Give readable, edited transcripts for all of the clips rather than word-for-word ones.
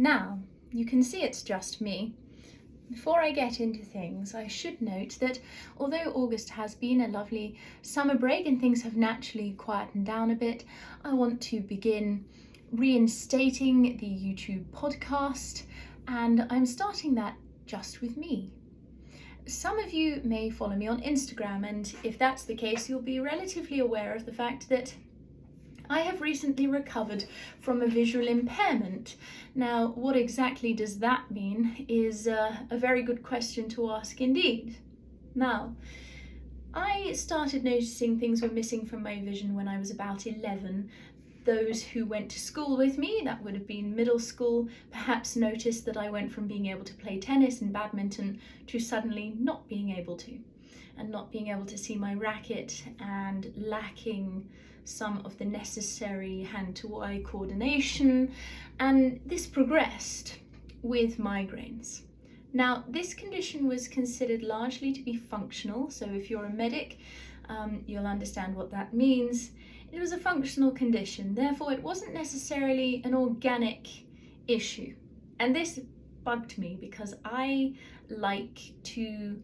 Now, you can see it's just me. Before I get into things, I should note that although August has been a lovely summer break and things have naturally quietened down a bit, I want to begin reinstating the YouTube podcast, and I'm starting that just with me. Some of you may follow me on Instagram, and if that's the case, you'll be relatively aware of the fact that I have recently recovered from a visual impairment. Now, what exactly does that mean is a very good question to ask indeed. Now, I started noticing things were missing from my vision when I was about 11. Those who went to school with me, that would have been middle school, perhaps noticed that I went from being able to play tennis and badminton to suddenly not being able to, and not being able to see my racket and lacking some of the necessary hand-to-eye coordination, and this progressed with migraines. Now, this condition was considered largely to be functional, so if you're a medic, you'll understand what that means. It was a functional condition, therefore it wasn't necessarily an organic issue. And this bugged me because I like to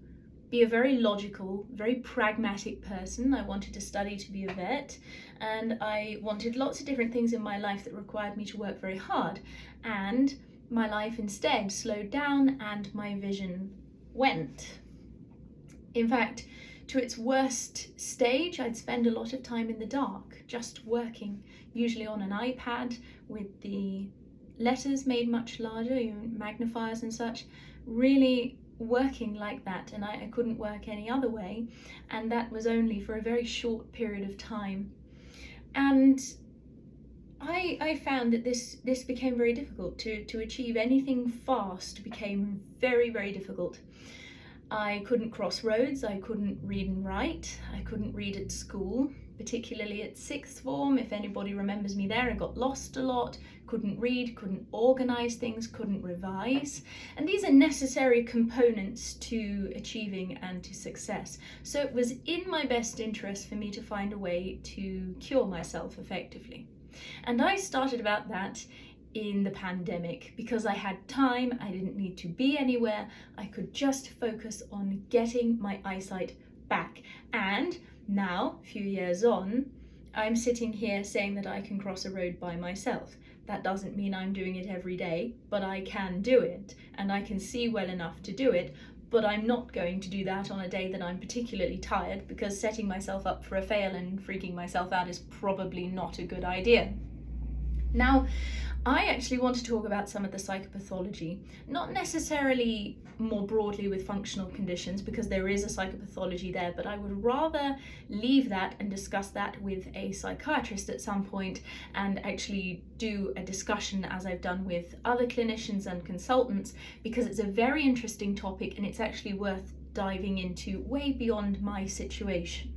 be a very logical, very pragmatic person. I wanted to study to be a vet, and I wanted lots of different things in my life that required me to work very hard. And my life instead slowed down and my vision went. In fact, to its worst stage, I'd spend a lot of time in the dark, just working, usually on an iPad with the letters made much larger, magnifiers and such, really working like that, and I couldn't work any other way, and that was only for a very short period of time. And I found that this became very difficult. To achieve anything fast became very, very difficult. I couldn't cross roads, I couldn't read and write, I couldn't read at school, particularly at sixth form. If anybody remembers me there, I got lost a lot, couldn't read, couldn't organise things, couldn't revise. And these are necessary components to achieving and to success. So it was in my best interest for me to find a way to cure myself effectively. And I started about that in the pandemic because I had time, I didn't need to be anywhere, I could just focus on getting my eyesight back. And now, a few years on, I'm sitting here saying that I can cross a road by myself. That doesn't mean I'm doing it every day, but I can do it, and I can see well enough to do it, but I'm not going to do that on a day that I'm particularly tired, because setting myself up for a fail and freaking myself out is probably not a good idea. Now, I actually want to talk about some of the psychopathology, not necessarily more broadly with functional conditions, because there is a psychopathology there, but I would rather leave that and discuss that with a psychiatrist at some point, and actually do a discussion as I've done with other clinicians and consultants, because it's a very interesting topic and it's actually worth diving into way beyond my situation.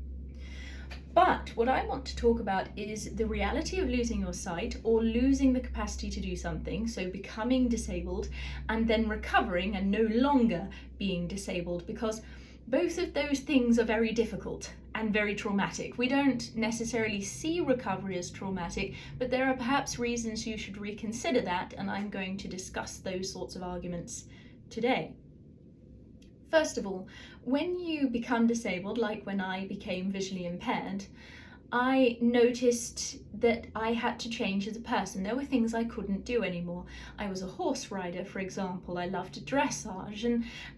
But what I want to talk about is the reality of losing your sight or losing the capacity to do something, so becoming disabled and then recovering and no longer being disabled, because both of those things are very difficult and very traumatic. We don't necessarily see recovery as traumatic, but there are perhaps reasons you should reconsider that, and I'm going to discuss those sorts of arguments today. First of all, when you become disabled, like when I became visually impaired, I noticed that I had to change as a person. There were things I couldn't do anymore. I was a horse rider, for example. I loved dressage,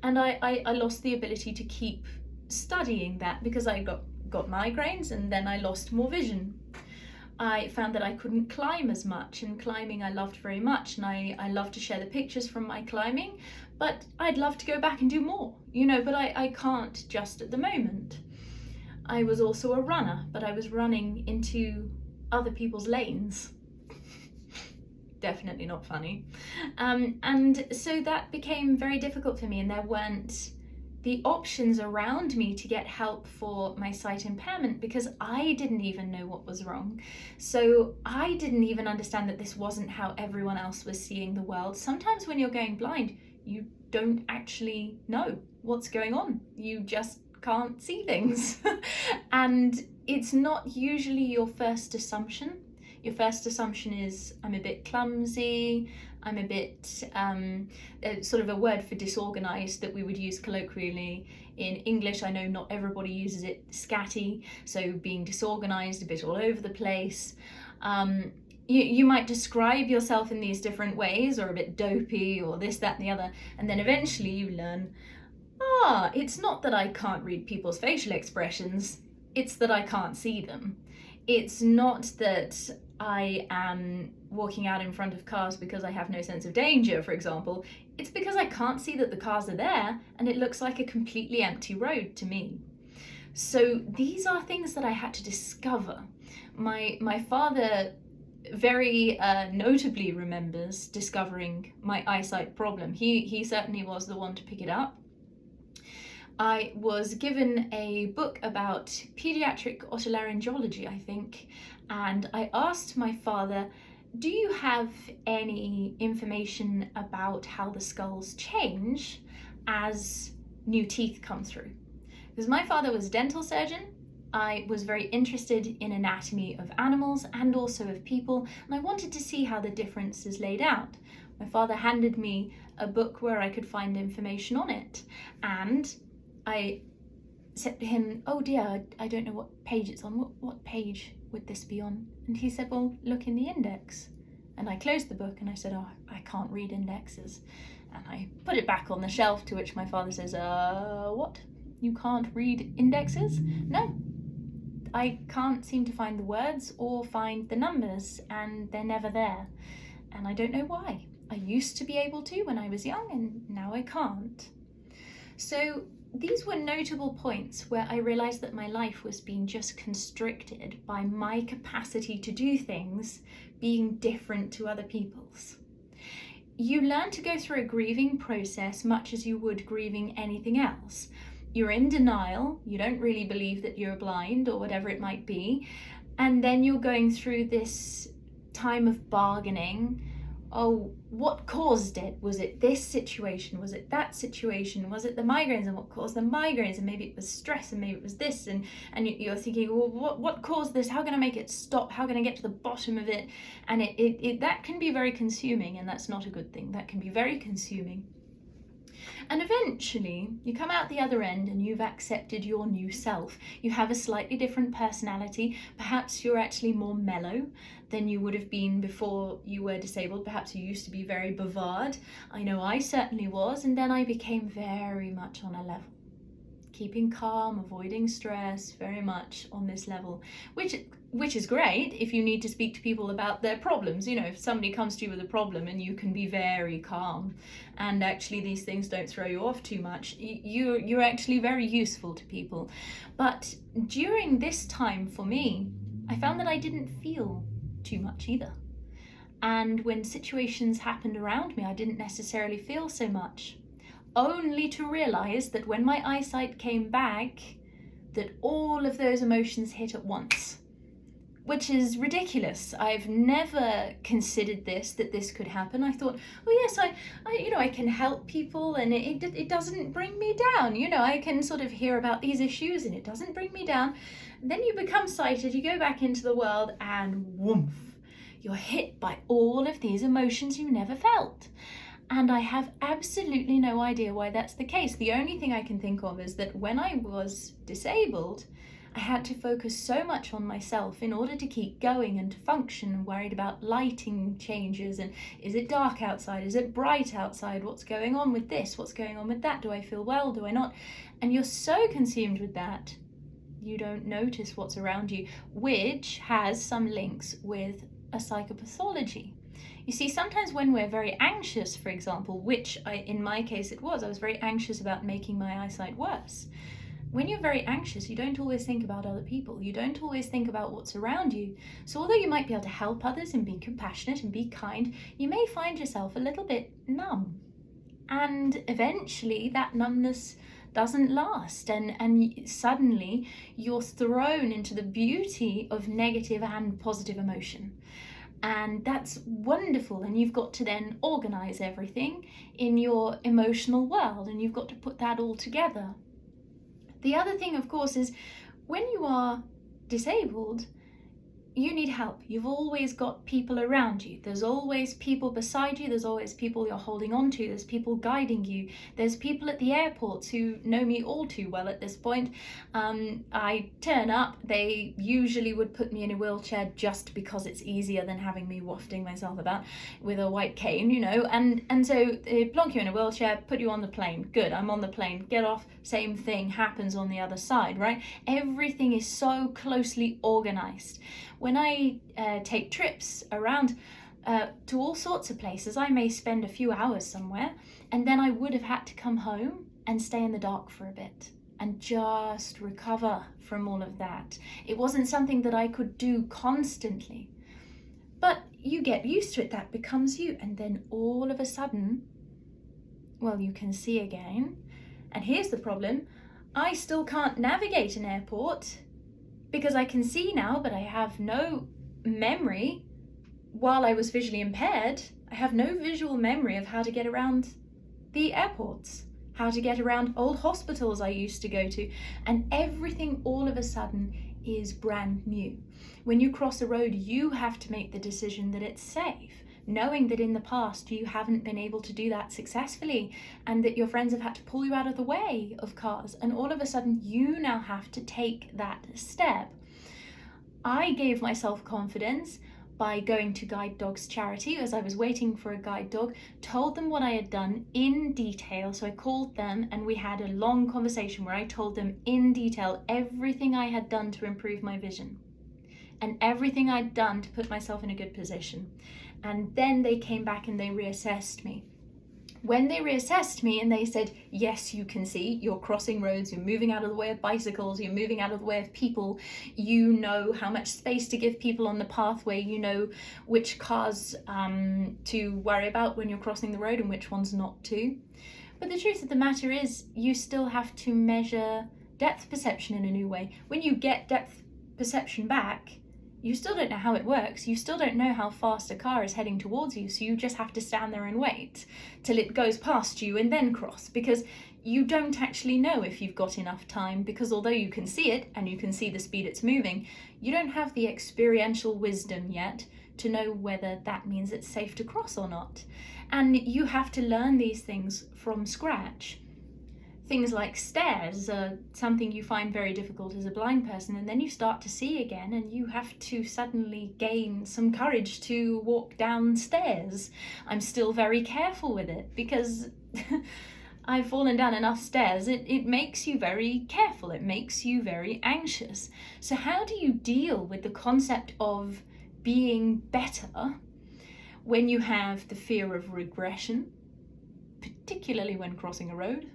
and I lost the ability to keep studying that because I got migraines, and then I lost more vision. I found that I couldn't climb as much, and climbing I loved very much, and I love to share the pictures from my climbing, but I'd love to go back and do more, but I can't just at the moment. I was also a runner, but I was running into other people's lanes. Definitely not funny. And so that became very difficult for me, and there weren't the options around me to get help for my sight impairment because I didn't even know what was wrong. So I didn't even understand that this wasn't how everyone else was seeing the world. Sometimes when you're going blind, you don't actually know what's going on. You just can't see things. And it's not usually your first assumption. Your first assumption is, I'm a bit clumsy, I'm a bit, sort of a word for disorganized that we would use colloquially in English. I know not everybody uses it, scatty, so being disorganized, a bit all over the place. You might describe yourself in these different ways, or a bit dopey, or this, that, and the other, and then eventually you learn, it's not that I can't read people's facial expressions, it's that I can't see them. It's not that I am walking out in front of cars because I have no sense of danger, for example. It's because I can't see that the cars are there, and it looks like a completely empty road to me. So these are things that I had to discover. My father very notably remembers discovering my eyesight problem. He certainly was the one to pick it up. I was given a book about pediatric otolaryngology, I think, and I asked my father, do you have any information about how the skulls change as new teeth come through? Because my father was a dental surgeon, I was very interested in anatomy of animals and also of people, and I wanted to see how the difference is laid out. My father handed me a book where I could find information on it, and I said to him, oh dear, I don't know what page it's on. What page would this be on? And he said, well, look in the index. And I closed the book and I said, I can't read indexes. And I put it back on the shelf, to which my father says, what? You can't read indexes? No, I can't seem to find the words or find the numbers, and they're never there. And I don't know why. I used to be able to when I was young, and now I can't. So these were notable points where I realized that my life was being just constricted by my capacity to do things being different to other people's. You learn to go through a grieving process much as you would grieving anything else. You're in denial, you don't really believe that you're blind or whatever it might be, and then you're going through this time of bargaining. Oh, what caused it? Was it this situation? Was it that situation? Was it the migraines, and what caused the migraines? And maybe it was stress, and maybe it was this, and you're thinking, well, what caused this? How can I make it stop? How can I get to the bottom of it? And it that can be very consuming, and that's not a good thing. That can be very consuming. And eventually you come out the other end and you've accepted your new self. You have a slightly different personality. Perhaps you're actually more mellow than you would have been before you were disabled. Perhaps you used to be very bavard. I know I certainly was. And then I became very much on a level. Keeping calm, avoiding stress, very much on this level, which is great if you need to speak to people about their problems. You know, if somebody comes to you with a problem and you can be very calm, and actually these things don't throw you off too much, you're actually very useful to people. But during this time for me, I found that I didn't feel too much either. And when situations happened around me, I didn't necessarily feel so much. Only to realize that when my eyesight came back, that all of those emotions hit at once, which is ridiculous. I've never considered that this could happen. I thought, oh yes, I can help people, and it doesn't bring me down. You know, I can sort of hear about these issues and it doesn't bring me down. And then you become sighted, you go back into the world, and whoomph, you're hit by all of these emotions you never felt. And I have absolutely no idea why that's the case. The only thing I can think of is that when I was disabled, I had to focus so much on myself in order to keep going and to function, and worried about lighting changes, and is it dark outside, is it bright outside, what's going on with this, what's going on with that, do I feel well, do I not? And you're so consumed with that, you don't notice what's around you, which has some links with a psychopathology. You see, sometimes when we're very anxious, for example, which in my case it was, I was very anxious about making my eyesight worse. When you're very anxious, you don't always think about other people. You don't always think about what's around you. So although you might be able to help others and be compassionate and be kind, you may find yourself a little bit numb. And eventually that numbness doesn't last, and suddenly you're thrown into the beauty of negative and positive emotion. And that's wonderful, and you've got to then organize everything in your emotional world, and you've got to put that all together. The other thing, of course, is when you are disabled, you need help. You've always got people around you. There's always people beside you. There's always people you're holding on to. There's people guiding you. There's people at the airports who know me all too well at this point. I turn up, they usually would put me in a wheelchair just because it's easier than having me wafting myself about with a white cane, you know, and so they plonk you in a wheelchair, put you on the plane. Good, I'm on the plane, get off, same thing happens on the other side, right? Everything is so closely organized. When I take trips around to all sorts of places, I may spend a few hours somewhere, and then I would have had to come home and stay in the dark for a bit and just recover from all of that. It wasn't something that I could do constantly. But you get used to it, that becomes you, and then all of a sudden, well, you can see again. And here's the problem, I still can't navigate an airport because I can see now, but I have no memory. While I was visually impaired, I have no visual memory of how to get around the airports, how to get around old hospitals I used to go to, and everything all of a sudden is brand new. When you cross a road, you have to make the decision that it's safe, knowing that in the past you haven't been able to do that successfully, and that your friends have had to pull you out of the way of cars, and all of a sudden you now have to take that step. I gave myself confidence by going to Guide Dogs Charity as I was waiting for a guide dog, told them what I had done in detail. So I called them and we had a long conversation where I told them in detail everything I had done to improve my vision and everything I'd done to put myself in a good position. And then they came back and they reassessed me. When they reassessed me and they said, yes, you can see, you're crossing roads, you're moving out of the way of bicycles, you're moving out of the way of people, you know how much space to give people on the pathway, you know which cars to worry about when you're crossing the road and which ones not to. But the truth of the matter is, you still have to measure depth perception in a new way. When you get depth perception back, you still don't know how it works. You still don't know how fast a car is heading towards you, so you just have to stand there and wait till it goes past you and then cross, because you don't actually know if you've got enough time, because although you can see it and you can see the speed it's moving, you don't have the experiential wisdom yet to know whether that means it's safe to cross or not. And you have to learn these things from scratch. Things like stairs are something you find very difficult as a blind person, and then you start to see again and you have to suddenly gain some courage to walk down stairs. I'm still very careful with it because I've fallen down enough stairs. It makes you very careful. It makes you very anxious. So how do you deal with the concept of being better when you have the fear of regression, particularly when crossing a road?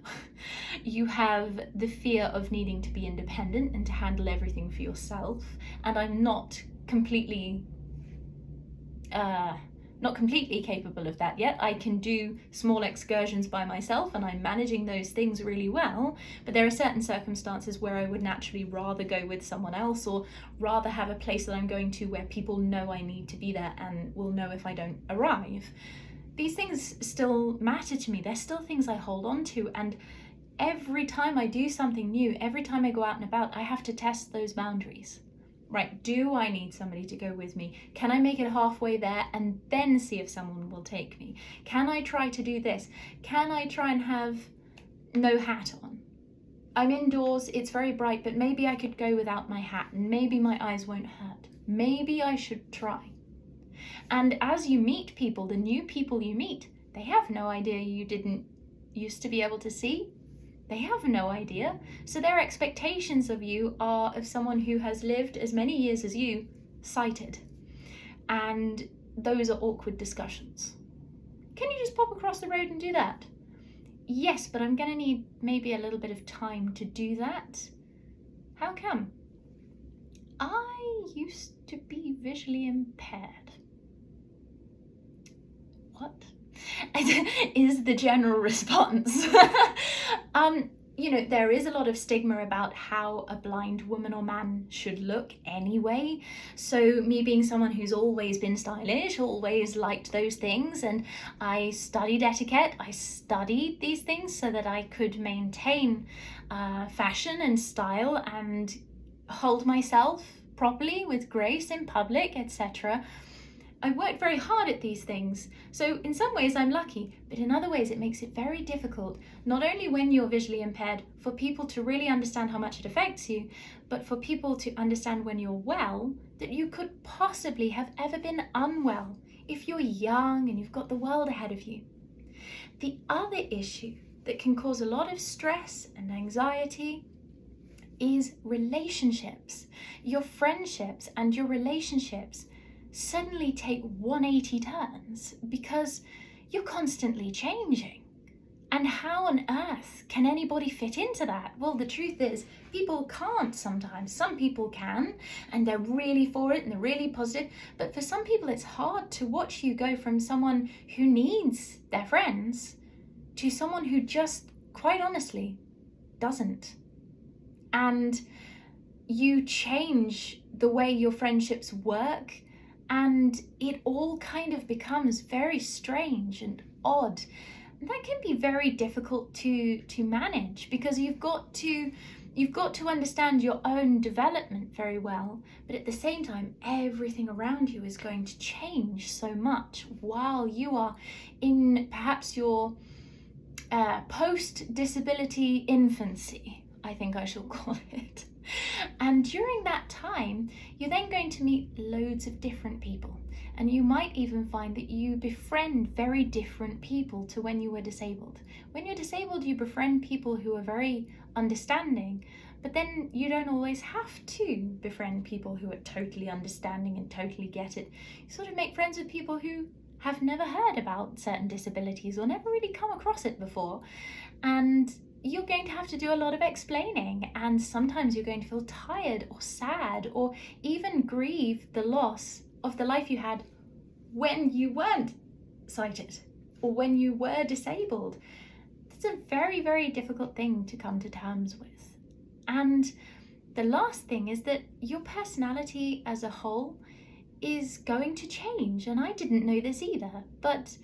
You have the fear of needing to be independent and to handle everything for yourself. And I'm not completely capable of that yet. I can do small excursions by myself and I'm managing those things really well, but there are certain circumstances where I would naturally rather go with someone else, or rather have a place that I'm going to where people know I need to be there and will know if I don't arrive. These things still matter to me. They're still things I hold on to, and every time I do something new, every time I go out and about, I have to test those boundaries. Right, do I need somebody to go with me? Can I make it halfway there and then see if someone will take me? Can I try to do this? Can I try and have no hat on? I'm indoors, it's very bright, but maybe I could go without my hat and maybe my eyes won't hurt. Maybe I should try. And as you meet people, the new people you meet, they have no idea you didn't used to be able to see. They have no idea. So their expectations of you are of someone who has lived as many years as you, sighted. And those are awkward discussions. Can you just pop across the road and do that? Yes, but I'm going to need maybe a little bit of time to do that. How come? I used to be visually impaired. What? Is the general response. You know, there is a lot of stigma about how a blind woman or man should look anyway. So me being someone who's always been stylish, always liked those things, and I studied etiquette, I studied these things so that I could maintain fashion and style and hold myself properly with grace in public, etc. I worked very hard at these things. So in some ways I'm lucky, but in other ways it makes it very difficult, not only when you're visually impaired, for people to really understand how much it affects you, but for people to understand when you're well, that you could possibly have ever been unwell if you're young and you've got the world ahead of you. The other issue that can cause a lot of stress and anxiety is relationships. Your friendships and your relationships suddenly take 180 turns because you're constantly changing. And how on earth can anybody fit into that? Well, the truth is, people can't sometimes. Some people can, and they're really for it and they're really positive. But for some people, it's hard to watch you go from someone who needs their friends to someone who just, quite honestly, doesn't. And you change the way your friendships work, and it all kind of becomes very strange and odd. And that can be very difficult to manage, because you've got to understand your own development very well, but at the same time everything around you is going to change so much while you are in perhaps your post-disability infancy, I think I shall call it. And during that time, you're then going to meet loads of different people. And you might even find that you befriend very different people to when you were disabled. When you're disabled, you befriend people who are very understanding, but then you don't always have to befriend people who are totally understanding and totally get it. You sort of make friends with people who have never heard about certain disabilities or never really come across it before. And you're going to have to do a lot of explaining, and sometimes you're going to feel tired or sad or even grieve the loss of the life you had when you weren't sighted or when you were disabled. It's a very, very difficult thing to come to terms with. And the last thing is that your personality as a whole is going to change. And I didn't know this either, but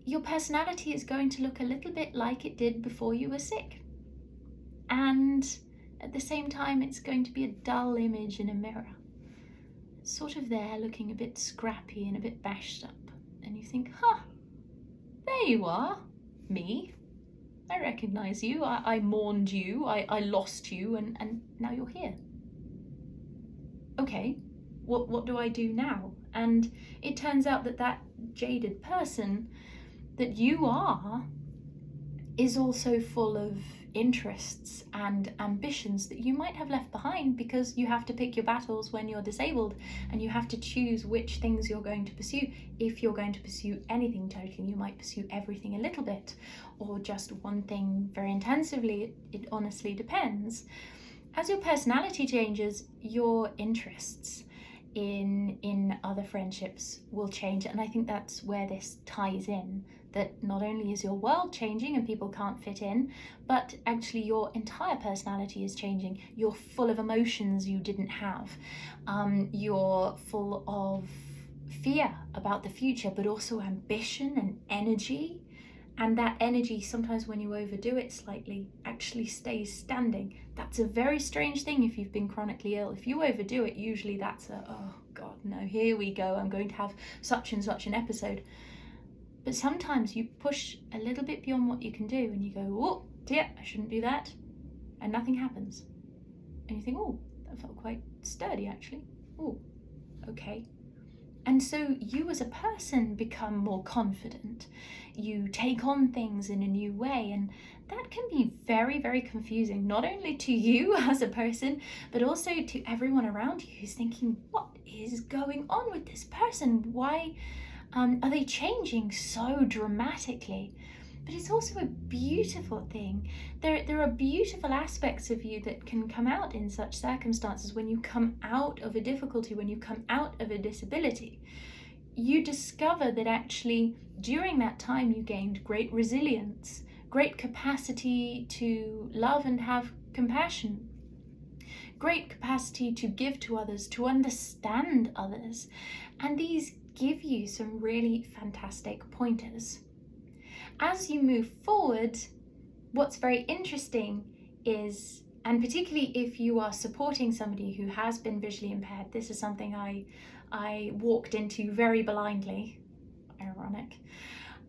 your personality is going to look a little bit like it did before you were sick. And at the same time, it's going to be a dull image in a mirror. It's sort of there looking a bit scrappy and a bit bashed up. And you think, there you are, me. I recognize you, I mourned you, I lost you, and now you're here. Okay, what do I do now? And it turns out that jaded person that you are is also full of interests and ambitions that you might have left behind, because you have to pick your battles when you're disabled, and you have to choose which things you're going to pursue. If you're going to pursue anything totally, you might pursue everything a little bit, or just one thing very intensively. It honestly depends. As your personality changes, your interests in other friendships will change, and I think that's where this ties in, that not only is your world changing and people can't fit in, but actually your entire personality is changing. You're full of emotions you didn't have. You're full of fear about the future, but also ambition and energy. And that energy, sometimes when you overdo it slightly, actually stays standing. That's a very strange thing if you've been chronically ill. If you overdo it, usually that's oh God, no, here we go, I'm going to have such and such an episode. But sometimes you push a little bit beyond what you can do, and you go, oh dear, I shouldn't do that, and nothing happens. And you think, oh, that felt quite sturdy actually. Oh, okay. And so you as a person become more confident. You take on things in a new way, and that can be very, very confusing, not only to you as a person, but also to everyone around you who's thinking, what is going on with this person? Why are they changing so dramatically? But it's also a beautiful thing. There are beautiful aspects of you that can come out in such circumstances. When you come out of a difficulty, when you come out of a disability, you discover that actually during that time you gained great resilience, great capacity to love and have compassion, great capacity to give to others, to understand others. And these give you some really fantastic pointers. As you move forward, what's very interesting is And particularly if you are supporting somebody who has been visually impaired, this is something I walked into very blindly, ironic.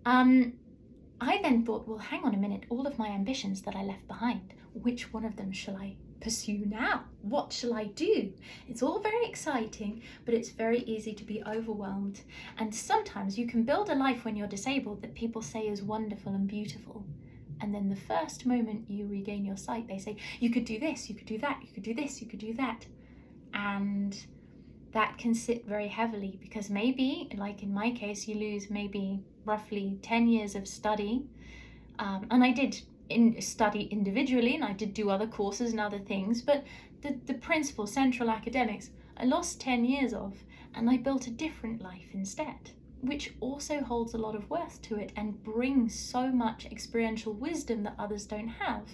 I then thought, well, hang on a minute, all of my ambitions that I left behind, which one of them shall I pursue now? What shall I do? It's all very exciting, but it's very easy to be overwhelmed. And sometimes you can build a life when you're disabled that people say is wonderful and beautiful. And then the first moment you regain your sight, they say, you could do this, you could do that, you could do this, you could do that. And that can sit very heavily, because maybe, like in my case, you lose maybe roughly 10 years of study. And I did study individually, and I did do other courses and other things, but the principal central academics, I lost 10 years of, and I built a different life instead, which also holds a lot of worth to it and brings so much experiential wisdom that others don't have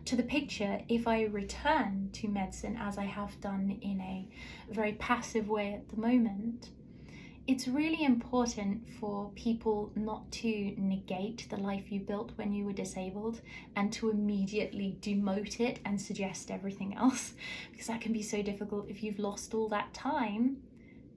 to the picture if I return to medicine, as I have done in a very passive way at the moment. It's really important for people not to negate the life you built when you were disabled and to immediately demote it and suggest everything else, because that can be so difficult. If you've lost all that time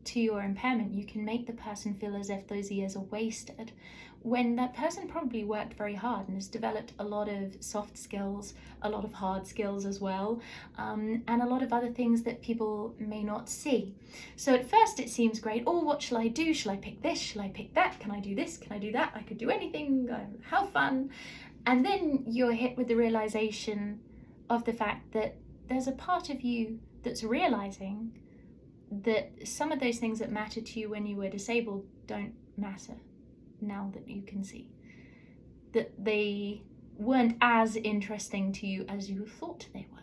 to your impairment, you can make the person feel as if those years are wasted, when that person probably worked very hard and has developed a lot of soft skills, a lot of hard skills as well, and a lot of other things that people may not see. So at first it seems great. Oh, what shall I do? Shall I pick this? Shall I pick that? Can I do this? Can I do that? I could do anything. How fun. And then you're hit with the realization of the fact that there's a part of you that's realizing that some of those things that mattered to you when you were disabled don't matter now that you can see. That they weren't as interesting to you as you thought they were.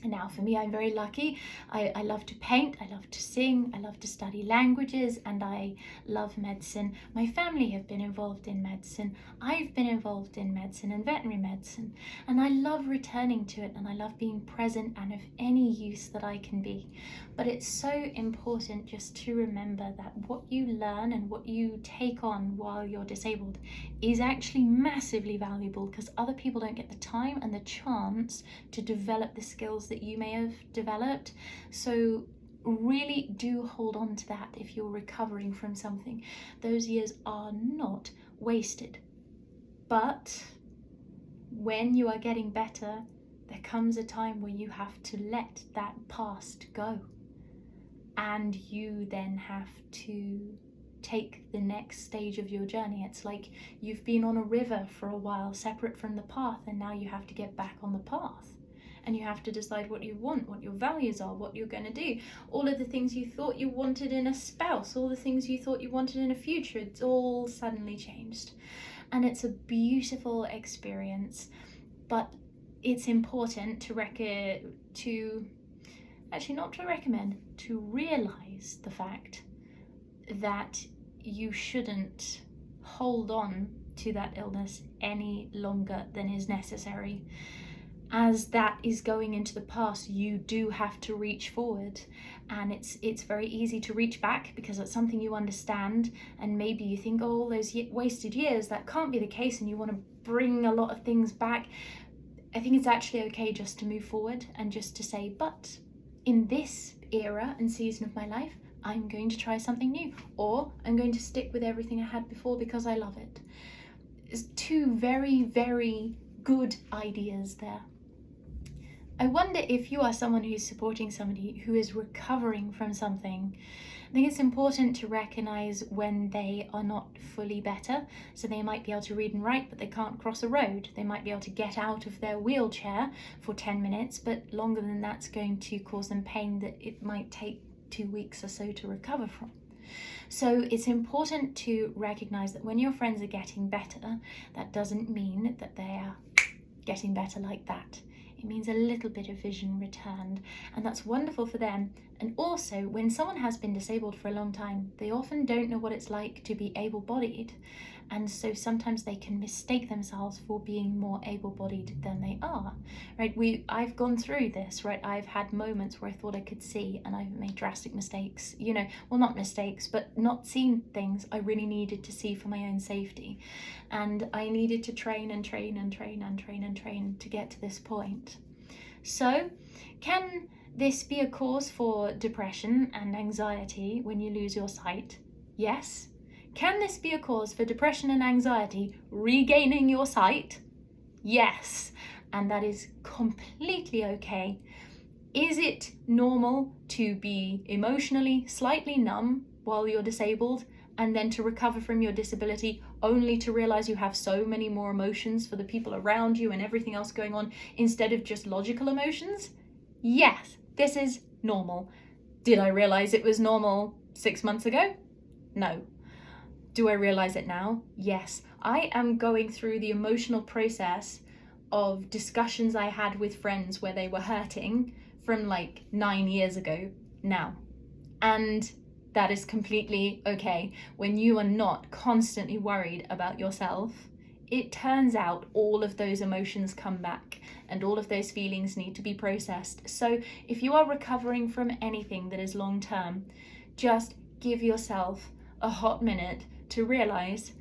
And now for me, I'm very lucky. I love to paint, I love to sing, I love to study languages, and I love medicine. My family have been involved in medicine. I've been involved in medicine and veterinary medicine, and I love returning to it, and I love being present and of any use that I can be. But it's so important just to remember that what you learn and what you take on while you're disabled is actually massively valuable, because other people don't get the time and the chance to develop the skills that you may have developed. So really do hold on to that if you're recovering from something. Those years are not wasted. But when you are getting better, there comes a time where you have to let that past go. And you then have to take the next stage of your journey. It's like you've been on a river for a while, separate from the path, and now you have to get back on the path. And you have to decide what you want, what your values are, what you're going to do. All of the things you thought you wanted in a spouse, all the things you thought you wanted in a future, it's all suddenly changed. And it's a beautiful experience, but it's important to realize the fact that you shouldn't hold on to that illness any longer than is necessary. As that is going into the past, you do have to reach forward, and it's very easy to reach back because it's something you understand, and maybe you think, oh, all those wasted years, that can't be the case, and you want to bring a lot of things back. I think it's actually okay just to move forward and just to say, but in this era and season of my life, I'm going to try something new, or I'm going to stick with everything I had before because I love it. It's two very, very good ideas there. I wonder if you are someone who's supporting somebody who is recovering from something. I think it's important to recognize when they are not fully better. So they might be able to read and write, but they can't cross a road. They might be able to get out of their wheelchair for 10 minutes, but longer than that's going to cause them pain that it might take 2 weeks or so to recover from. So it's important to recognize that when your friends are getting better, that doesn't mean that they are getting better like that. It means a little bit of vision returned, and that's wonderful for them. And also, when someone has been disabled for a long time, they often don't know what it's like to be able-bodied, and so sometimes they can mistake themselves for being more able-bodied than they are, right? I've gone through this, right? I've had moments where I thought I could see, and I've made drastic mistakes, well, not mistakes, but not seen things I really needed to see for my own safety. And I needed to train and train and train and train and train to get to this point. So, can this be a cause for depression and anxiety when you lose your sight? Yes. Can this be a cause for depression and anxiety regaining your sight? Yes. And that is completely okay. Is it normal to be emotionally slightly numb while you're disabled and then to recover from your disability only to realize you have so many more emotions for the people around you and everything else going on instead of just logical emotions? Yes, this is normal. Did I realize it was normal 6 months ago? No. Do I realize it now? Yes. I am going through the emotional process of discussions I had with friends where they were hurting from like 9 years ago now. And that is completely okay. When you are not constantly worried about yourself, it turns out all of those emotions come back and all of those feelings need to be processed. So if you are recovering from anything that is long term, just give yourself a hot minute to realize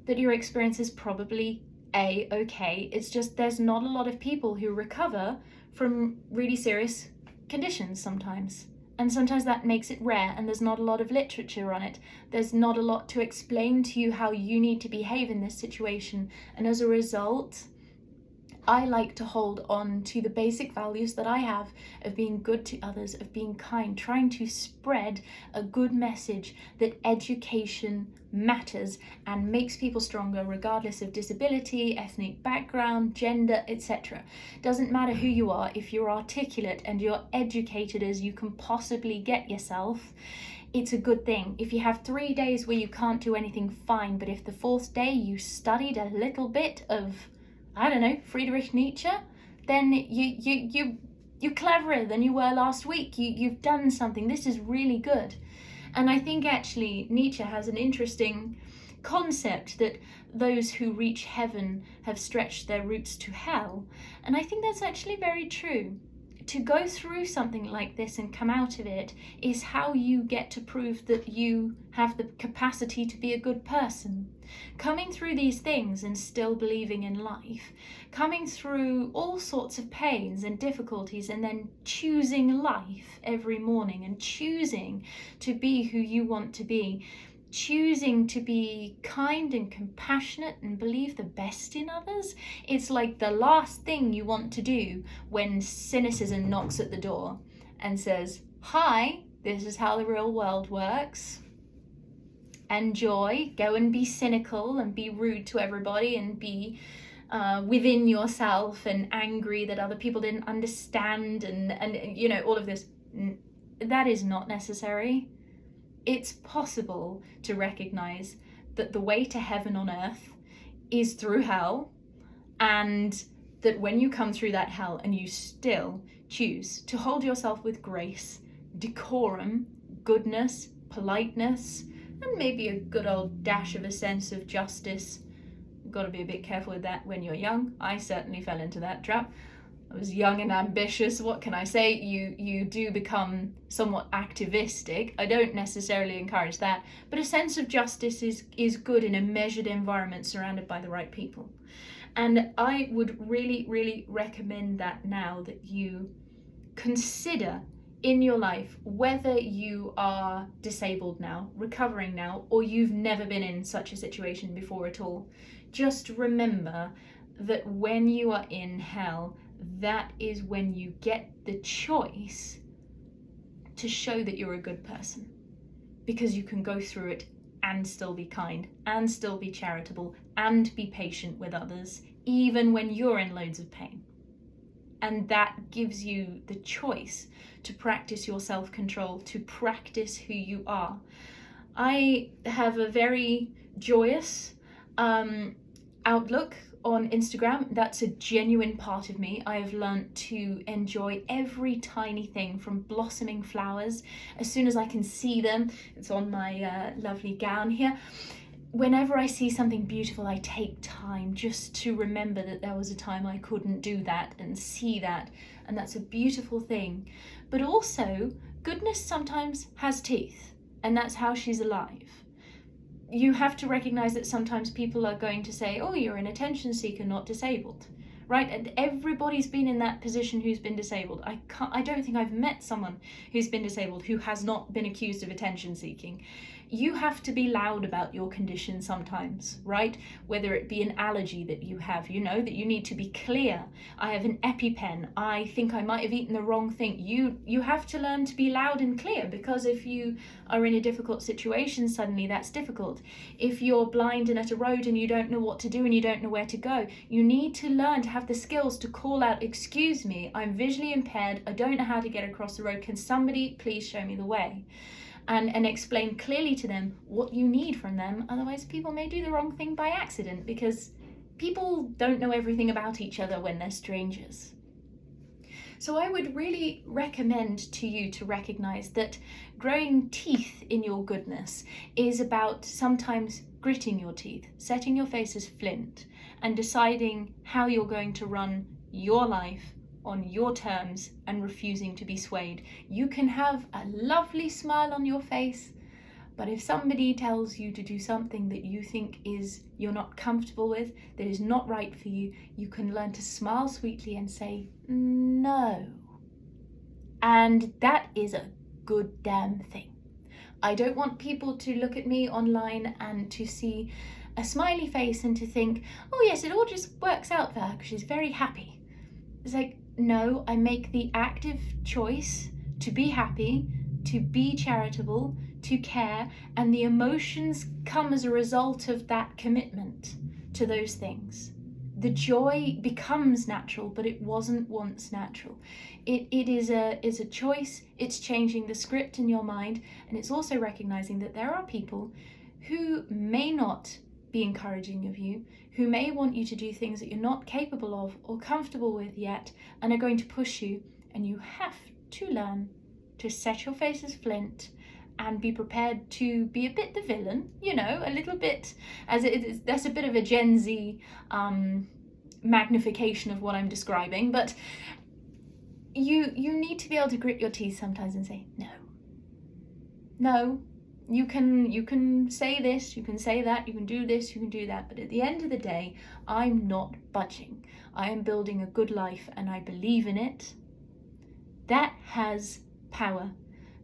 that your experience is probably okay. It's just there's not a lot of people who recover from really serious conditions sometimes. And sometimes that makes it rare, and there's not a lot of literature on it. There's not a lot to explain to you how you need to behave in this situation. And as a result, I like to hold on to the basic values that I have of being good to others, of being kind, trying to spread a good message that education matters and makes people stronger regardless of disability, ethnic background, gender, etc. Doesn't matter who you are, if you're articulate and you're educated as you can possibly get yourself, it's a good thing. If you have 3 days where you can't do anything, fine, but if the 4th day you studied a little bit of, I don't know, Friedrich Nietzsche, then you're cleverer than you were last week. You've done something. This is really good. And I think actually Nietzsche has an interesting concept that those who reach heaven have stretched their roots to hell. And I think that's actually very true. To go through something like this and come out of it is how you get to prove that you have the capacity to be a good person. Coming through these things and still believing in life, coming through all sorts of pains and difficulties and then choosing life every morning and choosing to be who you want to be, choosing to be kind and compassionate and believe the best in others. It's like the last thing you want to do when cynicism knocks at the door and says, "Hi, this is how the real world works. Enjoy, go and be cynical and be rude to everybody and be within yourself and angry that other people didn't understand and you know, all of this." That is not necessary. It's possible to recognize that the way to heaven on earth is through hell, and that when you come through that hell and you still choose to hold yourself with grace, decorum, goodness, politeness, and maybe a good old dash of a sense of justice. You've got to be a bit careful with that when you're young. I certainly fell into that trap. I was young and ambitious. What can I say? You do become somewhat activistic. I don't necessarily encourage that, but a sense of justice is good in a measured environment surrounded by the right people. And I would really, really recommend that now, that you consider in your life whether you are disabled now, recovering now, or you've never been in such a situation before at all. Just remember that when you are in hell, that is when you get the choice to show that you're a good person, because you can go through it and still be kind and still be charitable and be patient with others, even when you're in loads of pain. And that gives you the choice to practice your self-control, to practice who you are. I have a very joyous outlook on Instagram. That's a genuine part of me. I have learnt to enjoy every tiny thing, from blossoming flowers as soon as I can see them. It's on my lovely gown here. Whenever I see something beautiful, I take time just to remember that there was a time I couldn't do that and see that, and that's a beautiful thing. But also, goodness sometimes has teeth, and that's how she's alive. You have to recognize that sometimes people are going to say, "Oh, you're an attention seeker, not disabled." right? And everybody's been in that position who's been disabled. I don't think I've met someone who's been disabled who has not been accused of attention seeking. You have to be loud about your condition sometimes, right? Whether it be an allergy that you have, you know, that you need to be clear. I have an EpiPen. I think I might have eaten the wrong thing. You have to learn to be loud and clear, because if you are in a difficult situation, suddenly that's difficult. If you're blind and at a road and you don't know what to do and you don't know where to go, you need to learn to have the skills to call out, excuse me, I'm visually impaired. I don't know how to get across the road. Can somebody please show me the way? And explain clearly to them what you need from them. Otherwise, people may do the wrong thing by accident, because people don't know everything about each other when they're strangers. So I would really recommend to you to recognize that growing teeth in your goodness is about sometimes gritting your teeth, setting your face as flint, and deciding how you're going to run your life on your terms and refusing to be swayed. You can have a lovely smile on your face, but if somebody tells you to do something that you think you're not comfortable with, that is not right for you, you can learn to smile sweetly and say no. And that is a good damn thing. I don't want people to look at me online and to see a smiley face and to think, oh yes, it all just works out for her because she's very happy. It's like, no, I make the active choice to be happy, to be charitable, to care, and the emotions come as a result of that commitment to those things. The joy becomes natural, but it wasn't once natural. It is a choice. It's changing the script in your mind, and it's also recognizing that there are people who may not be encouraging of you, who may want you to do things that you're not capable of or comfortable with yet, and are going to push you, and you have to learn to set your face as flint and be prepared to be a bit the villain, you know, a little bit, that's a bit of a Gen Z magnification of what I'm describing, but you need to be able to grit your teeth sometimes and say no. You can say this, you can say that, you can do this, you can do that, but at the end of the day, I'm not budging. I am building a good life and I believe in it. That has power.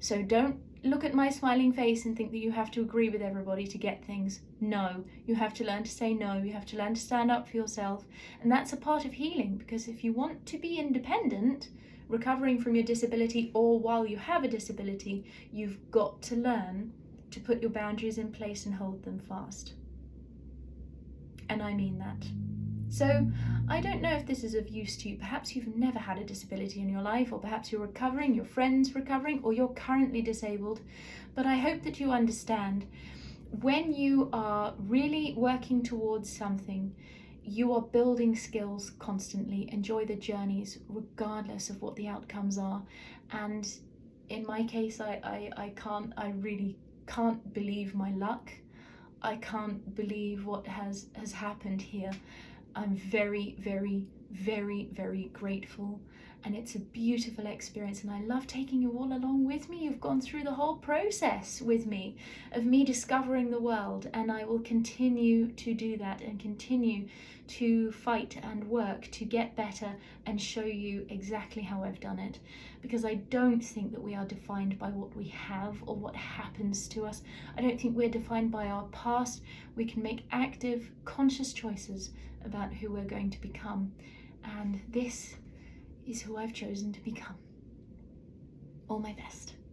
So don't look at my smiling face and think that you have to agree with everybody to get things. No, you have to learn to say no, you have to learn to stand up for yourself, and that's a part of healing, because if you want to be independent, recovering from your disability or while you have a disability, you've got to learn to put your boundaries in place and hold them fast. And I mean that. So I don't know if this is of use to you. Perhaps you've never had a disability in your life, or perhaps you're recovering, your friend's recovering, or you're currently disabled. But I hope that you understand, when you are really working towards something, you are building skills constantly. Enjoy the journeys regardless of what the outcomes are. And in my case, I really can't believe my luck. I can't believe what has happened here. I'm very, very, very, very grateful, and it's a beautiful experience, and I love taking you all along with me. You've gone through the whole process with me of me discovering the world, and I will continue to do that and continue to fight and work to get better and show you exactly how I've done it, because I don't think that we are defined by what we have or what happens to us. I don't think we're defined by our past. We can make active, conscious choices about who we're going to become, and this is who I've chosen to become. All my best.